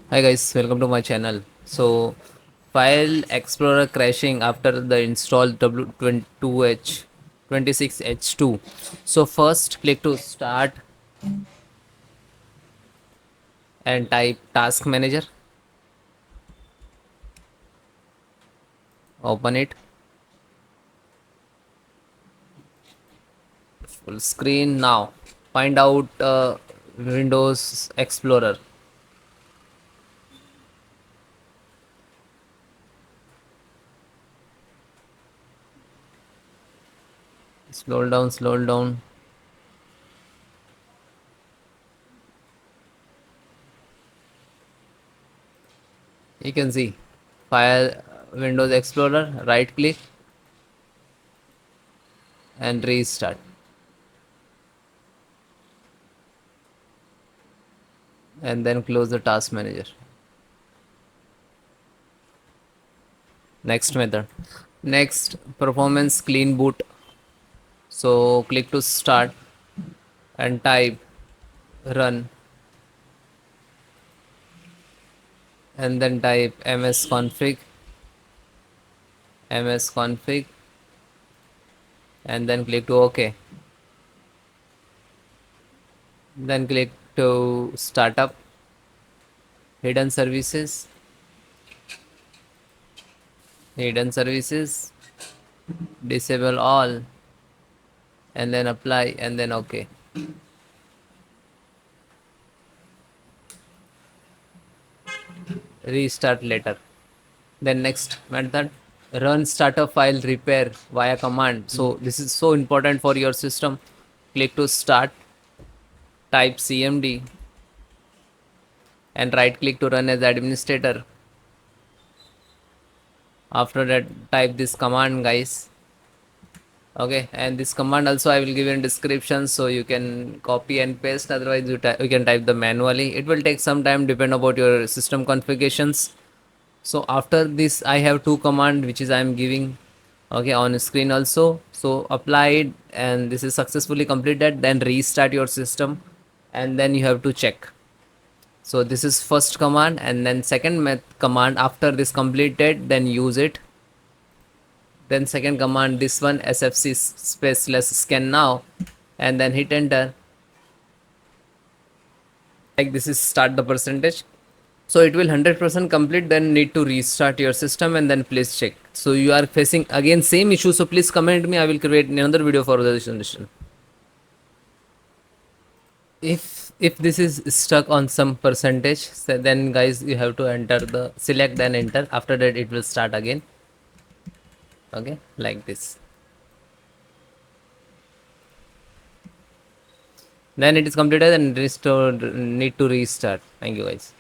Hi guys, welcome to my channel. So, file Explorer crashing after the install W22H 26H2. So first click to start and type task manager. Open it. Full screen now. Find out Windows Explorer. Scroll down, scroll down. You can see file Windows Explorer. Right click and restart. And then close the task manager. Next method. Next, performance clean boot. So click to start and type run and then type msconfig and then click to OK. Then click to startup, hidden services, disable all and then apply and then OK. Restart later. Then next method, run startup file repair via command. So this is so important for your system. Click to start, type cmd and right click to run as administrator. After that type this command guys. Okay, and this command also I will give in description, so you can copy and paste, otherwise you can type the manually. It will take some time depend about your system configurations. So after this I have two command which is I am giving, okay, on screen also. So apply it and this is successfully completed, then restart your system and then you have to check. So this is first command, and then second command after this completed, then use it. Then second command, this one sfc space less scan now and then hit enter. Like this is start the percentage. So it will 100% complete, then need to restart your system and then please check. So you are facing again same issue, so please comment me, I will create another video for the solution. If this is stuck on some percentage, so then guys you have to enter the select then enter, after that it will start again. Okay, like this. Then it is completed and restore, need to restart. Thank you guys.